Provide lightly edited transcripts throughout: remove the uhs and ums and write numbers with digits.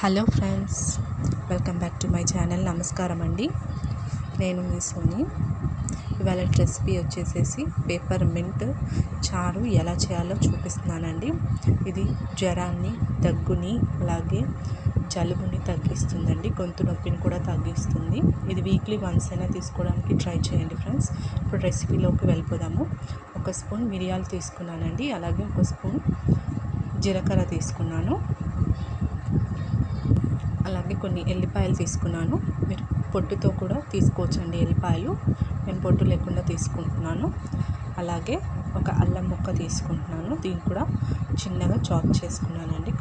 Hello friends, welcome back to my channel. నమస్కారం అండి, నేను మీ సోని. ఇవాళ రెసిపీ వచ్చేసేసి పేపర్ మింట్ చారు ఎలా చేయాలో చూపిస్తున్నానండి. ఇది జ్వరాన్ని, దగ్గుని, అలాగే జలుబుని తగ్గిస్తుందండి. గొంతు నొప్పిని కూడా తగ్గిస్తుంది. ఇది వీక్లీ వన్స్ అయినా తీసుకోవడానికి ట్రై చేయండి ఫ్రెండ్స్. ఇప్పుడు రెసిపీలోకి వెళ్ళిపోదాము. 1 స్పూన్ మిరియాలు తీసుకున్నానండి, అలాగే 1 స్పూన్ జీలకర్ర తీసుకున్నాను, అలాగే కొన్ని ఎల్లిపాయలు తీసుకున్నాను. మీరు పొట్టుతో కూడా తీసుకోవచ్చండి ఎల్లిపాయలు. నేను పొట్టు లేకుండా తీసుకుంటున్నాను. అలాగే ఒక అల్లం ముక్క తీసుకుంటున్నాను, దీన్ని కూడా చిన్నగా చాప్ చేసుకున్నానండి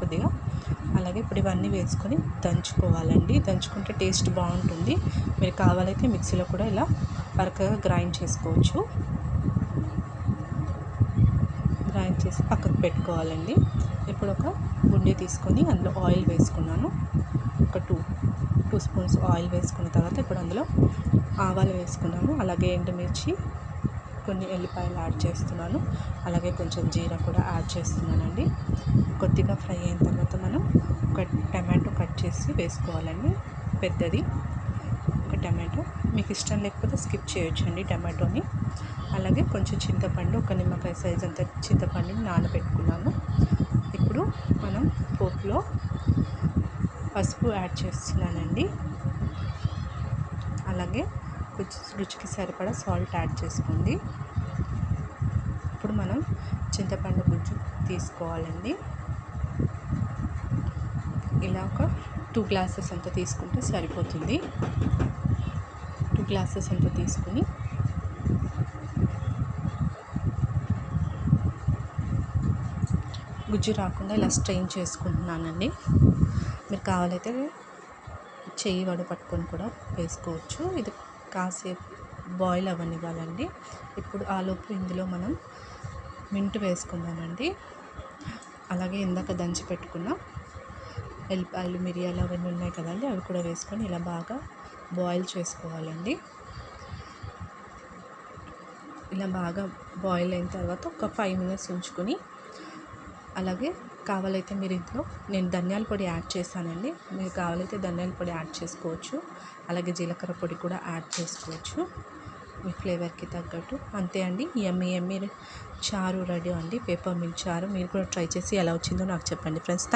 కొద్దిగా. అలాగే ఇప్పుడు ఇవన్నీ వేసుకొని దంచుకోవాలండి. దంచుకుంటే టేస్ట్ బాగుంటుంది. మీరు కావాలైతే మిక్సీలో కూడా ఇలా బరకగా గ్రైండ్ చేసుకోవచ్చు. గ్రైండ్ చేసి పక్కకు పెట్టుకోవాలండి. ఇప్పుడు ఒక గుండె తీసుకొని అందులో ఆయిల్ వేసుకున్నాను. ఒక టూ స్పూన్స్ ఆయిల్ వేసుకున్న తర్వాత ఇప్పుడు అందులో ఆవాలు వేసుకున్నాను, అలాగే ఎండుమిర్చి, కొన్ని ఎల్లిపాయలు యాడ్ చేస్తున్నాను, అలాగే కొంచెం జీరా కూడా యాడ్ చేస్తున్నానండి. కొద్దిగా ఫ్రై అయిన తర్వాత మనం ఒక టమాటో కట్ చేసి వేసుకోవాలండి, పెద్దది ఒక టమాటో. మీకు ఇష్టం లేకపోతే స్కిప్ చేయొచ్చండి టమాటోని. అలాగే కొంచెం చింతపండు, ఒక నిమ్మకాయ సైజ్ అంత చింతపండుని నానబెట్టుకున్నాను. ఇప్పుడు మనం పోపులో పసుపు యాడ్ చేస్తున్నానండి, అలాగే కొంచెం రుచికి సరిపడా సాల్ట్ యాడ్ చేసుకోండి. ఇప్పుడు మనం చింతపండు గుజ్జు తీసుకోవాలండి. ఇలా ఒక 2 గ్లాసెస్ అంత తీసుకుంటే సరిపోతుంది. 2 గ్లాసెస్ అంత తీసుకుని గుజ్జు రాకుండా ఇలా స్ట్రెయిన్ చేసుకుంటున్నానండి. మీరు కావాలైతే చెయ్యి వడ పట్టుకొని కూడా వేసుకోవచ్చు. ఇది కాసేపు బాయిల్ అవ్వనివ్వాలండి. ఇప్పుడు ఆలోపు ఇందులో మనం మింట్ వేసుకుందామండి. అలాగే ఇందాక దంచి పెట్టుకున్న ఎల్లిపాయలు, మిరియాలు అవన్నీ ఉన్నాయి కదండి, అవి కూడా వేసుకొని ఇలా బాగా బాయిల్ చేసుకోవాలండి. ఇలా బాగా బాయిల్ అయిన తర్వాత ఒక 5 మినిట్స్ ఉంచుకొని, అలాగే కావాలైతే మీరు ఇంట్లో నేను ధనియాల పొడి యాడ్ చేశానండి, మీరు కావాలైతే ధనియాల పొడి యాడ్ చేసుకోవచ్చు. అలాగే జీలకర్ర పొడి కూడా యాడ్ చేసుకోవచ్చు మీ ఫ్లేవర్కి తగ్గట్టు. అంతే అండి, యమ్మీ చారు రెడీ అండి, పేపర్ మింట్ చారు. మీరు కూడా ట్రై చేసి ఎలా వచ్చిందో నాకు చెప్పండి ఫ్రెండ్స్.